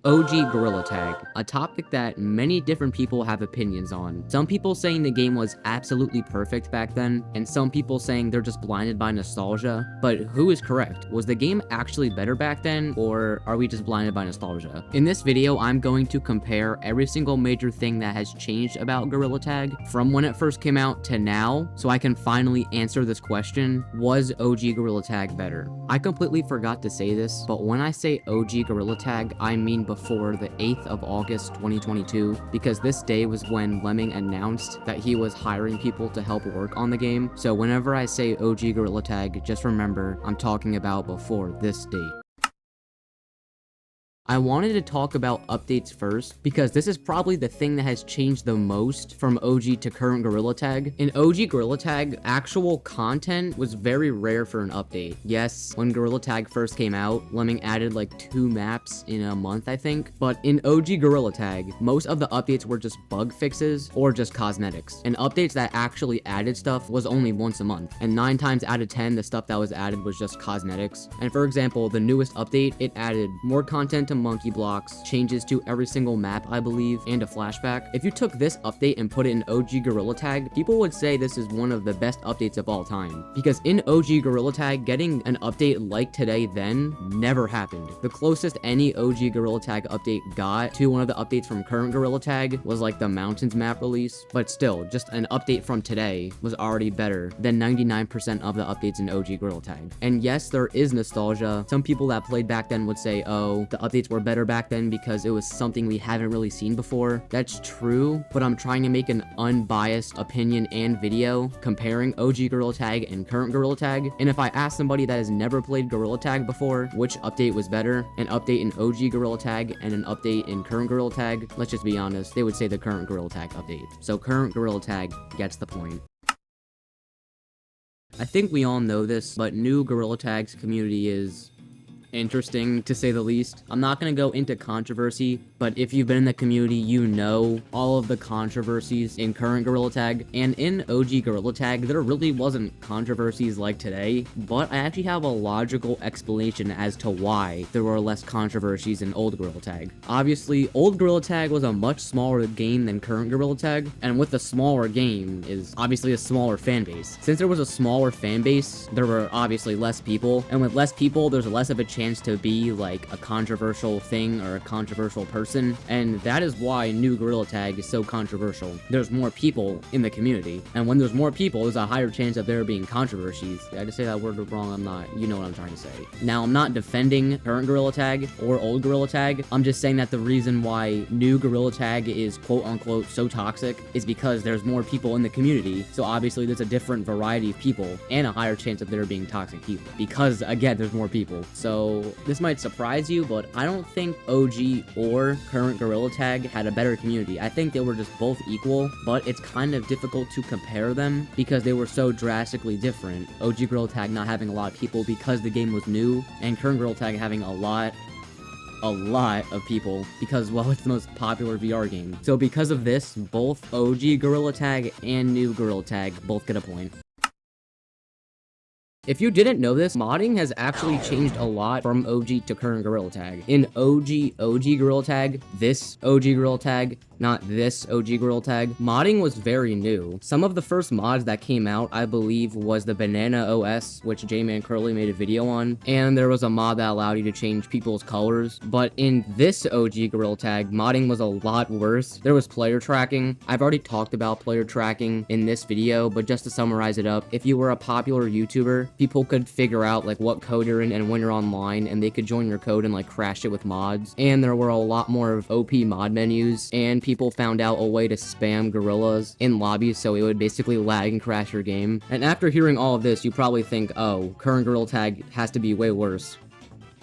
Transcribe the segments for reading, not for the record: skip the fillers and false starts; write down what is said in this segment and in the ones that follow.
OG Gorilla Tag, a topic that many different people have opinions on. Some people saying the game was absolutely perfect back then, and some people saying they're just blinded by nostalgia. But who is correct? Was the game actually better back then, or are we just blinded by nostalgia? In this video, I'm going to compare every single major thing that has changed about Gorilla Tag from when it first came out to now, so I can finally answer this question: was OG Gorilla Tag better? I completely forgot to say this, but when I say OG Gorilla Tag, I mean before the 8th of August 2022, because this day was when Lemming announced that he was hiring people to help work on the game. So whenever I say OG Gorilla Tag, just remember I'm talking about before this date. I wanted to talk about updates first, because this is probably the thing that has changed the most from OG to current Gorilla Tag. In OG Gorilla Tag, actual content was very rare for an update. Yes, when Gorilla Tag first came out, Lemming added like 2 maps in a month, I think. But in OG Gorilla Tag, most of the updates were just bug fixes or just cosmetics. And updates that actually added stuff was only once a month. And 9 times out of 10, the stuff that was added was just cosmetics. And for example, the newest update, it added more content to monkey blocks, changes to every single map, I believe, and a flashback. If you took this update and put it in OG Gorilla Tag, people would say this is one of the best updates of all time. Because in OG Gorilla Tag, getting an update like today then never happened. The closest any OG Gorilla Tag update got to one of the updates from current Gorilla Tag was like the Mountains map release, but still, just an update from today was already better than 99% of the updates in OG Gorilla Tag. And yes, there is nostalgia. Some people that played back then would say, oh, the updates were better back then because it was something we haven't really seen before. That's true, but I'm trying to make an unbiased opinion and video comparing OG Gorilla Tag and current Gorilla Tag. And if I ask somebody that has never played Gorilla Tag before which update was better, an update in OG Gorilla Tag and an update in current Gorilla Tag, let's just be honest, they would say the current Gorilla Tag update. So current Gorilla Tag gets the point. I think we all know this, but new Gorilla Tag's community is interesting, to say the least. I'm not going to go into controversy, but if you've been in the community, you know all of the controversies in current Gorilla Tag. And in OG Gorilla Tag, there really wasn't controversies like today, but I actually have a logical explanation as to why there were less controversies in old Gorilla Tag. Obviously, old Gorilla Tag was a much smaller game than current Gorilla Tag, and with a smaller game is obviously a smaller fan base. Since there was a smaller fan base, there were obviously less people, and with less people, there's less of a chance to be like a controversial thing or a controversial person, and that is why new Gorilla Tag is so controversial. There's more people in the community, and when there's more people, there's a higher chance of there being controversies. Did I just say that word wrong? I'm not. You know what I'm trying to say. Now, I'm not defending current Gorilla Tag or old Gorilla Tag. I'm just saying that the reason why new Gorilla Tag is quote-unquote so toxic is because there's more people in the community, so obviously there's a different variety of people and a higher chance of there being toxic people because, again, there's more people. So this might surprise you, but I don't think OG or current Gorilla Tag had a better community. I think they were just both equal, but it's kind of difficult to compare them because they were so drastically different. OG Gorilla Tag not having a lot of people because the game was new, and current Gorilla Tag having a lot of people because, well, it's the most popular VR game. So because of this, both OG Gorilla Tag and new Gorilla Tag both get a point. If you didn't know this, modding has actually changed a lot from OG to current Gorilla Tag. In OG Gorilla Tag, this OG Gorilla Tag, not this OG Gorilla Tag, modding was very new. Some of the first mods that came out, I believe, was the Banana OS, which J-Man Curly made a video on, and there was a mod that allowed you to change people's colors. But in this OG Gorilla Tag, modding was a lot worse. There was player tracking. I've already talked about player tracking in this video, but just to summarize it up, if you were a popular YouTuber, people could figure out like what code you're in and when you're online, and they could join your code and like crash it with mods. And there were a lot more of OP mod menus, and people found out a way to spam gorillas in lobbies, so it would basically lag and crash your game. And after hearing all of this, you probably think, oh, current Gorilla Tag has to be way worse.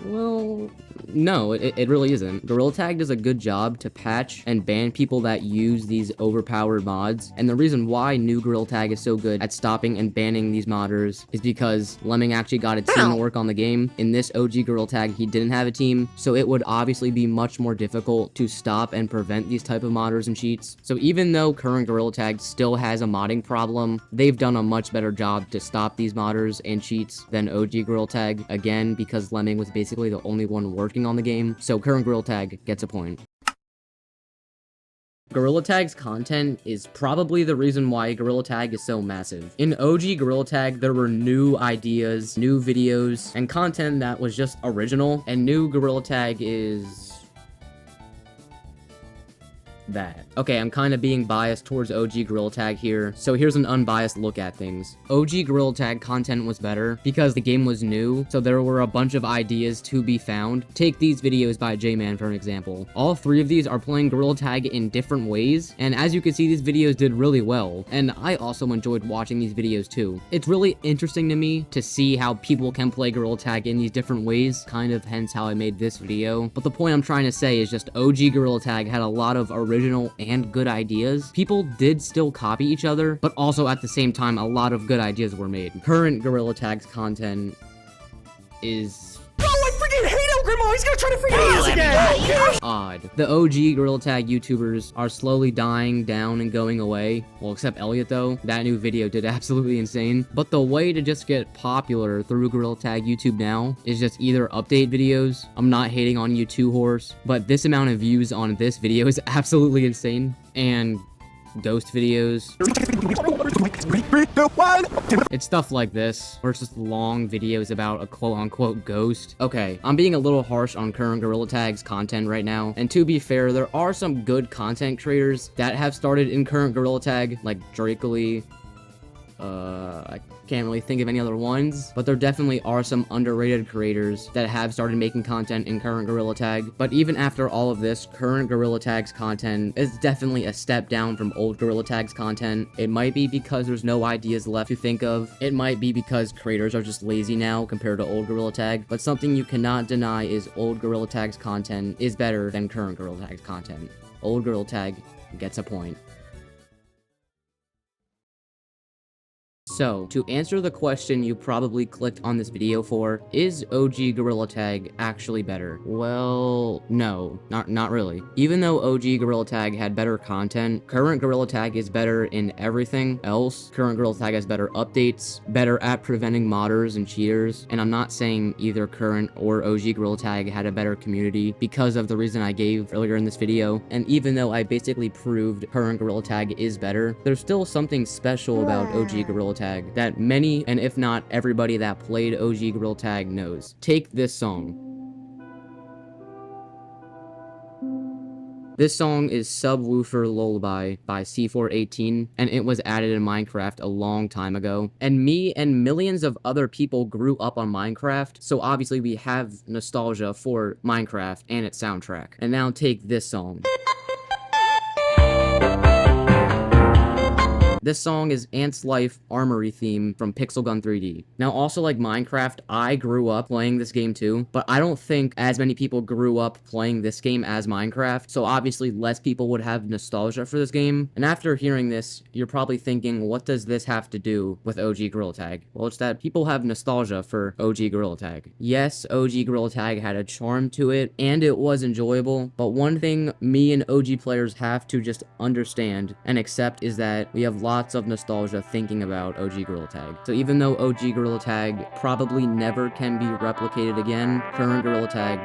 Well, no, it really isn't. Gorilla Tag does a good job to patch and ban people that use these overpowered mods, and the reason why new Gorilla Tag is so good at stopping and banning these modders is because Lemming actually got a team to work on the game. In this OG Gorilla Tag, he didn't have a team, so it would obviously be much more difficult to stop and prevent these type of modders and cheats. So even though current Gorilla Tag still has a modding problem, they've done a much better job to stop these modders and cheats than OG Gorilla Tag, again, because Lemming was basically basically the only one working on the game, so current Gorilla Tag gets a point. Gorilla Tag's content is probably the reason why Gorilla Tag is so massive. In OG Gorilla Tag, there were new ideas, new videos, and content that was just original, and new Gorilla Tag is that. Okay, I'm kind of being biased towards OG Gorilla Tag here, so here's an unbiased look at things. OG Gorilla Tag content was better because the game was new, so there were a bunch of ideas to be found. Take these videos by J-Man for an example. All three of these are playing Gorilla Tag in different ways, and as you can see, these videos did really well, and I also enjoyed watching these videos too. It's really interesting to me to see how people can play Gorilla Tag in these different ways, kind of hence how I made this video, but the point I'm trying to say is just OG Gorilla Tag had a lot of original and good ideas. People did still copy each other, but also at the same time, a lot of good ideas were made. Current Gorilla Tag's content is I hate El Grandma! He's gonna try to freaking eat us again! odd. The OG Gorilla Tag YouTubers are slowly dying down and going away. Well, except Elliot though. That new video did absolutely insane. But the way to just get popular through Gorilla Tag YouTube now is just either update videos. I'm not hating on you too, horse, but this amount of views on this video is absolutely insane. And ghost videos. It's stuff like this, or it's just long videos about a quote-unquote ghost. Okay, I'm being a little harsh on current Gorilla Tag's content right now, and to be fair, there are some good content creators that have started in current Gorilla Tag, like Drakely. I can't really think of any other ones, but there definitely are some underrated creators that have started making content in current Gorilla Tag. But even after all of this, current Gorilla Tag's content is definitely a step down from old Gorilla Tag's content. It might be because there's no ideas left to think of. It might be because creators are just lazy now compared to old Gorilla Tag, but something you cannot deny is old Gorilla Tag's content is better than current Gorilla Tag's content. Old Gorilla Tag gets a point. So, to answer the question you probably clicked on this video for, is OG Gorilla Tag actually better? Well, no, not really. Even though OG Gorilla Tag had better content, current Gorilla Tag is better in everything else. Current Gorilla Tag has better updates, better at preventing modders and cheaters, and I'm not saying either current or OG Gorilla Tag had a better community because of the reason I gave earlier in this video, and even though I basically proved current Gorilla Tag is better, there's still something special about OG Gorilla Tag that many, and if not everybody that played OG Gorilla Tag knows. Take this song. This song is Subwoofer Lullaby by C418, and it was added in Minecraft a long time ago. And me and millions of other people grew up on Minecraft, so obviously we have nostalgia for Minecraft and its soundtrack. And now take this song. This song is Ant's Life Armory theme from Pixel Gun 3D. Now, also like Minecraft, I grew up playing this game too, but I don't think as many people grew up playing this game as Minecraft, so obviously less people would have nostalgia for this game. And after hearing this, you're probably thinking, what does this have to do with OG Gorilla Tag? Well, it's that people have nostalgia for OG Gorilla Tag. Yes, OG Gorilla Tag had a charm to it, and it was enjoyable, but one thing me and OG players have to just understand and accept is that we have lots of nostalgia thinking about OG Gorilla Tag. So even though OG Gorilla Tag probably never can be replicated again, current Gorilla Tag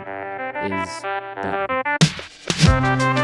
is better.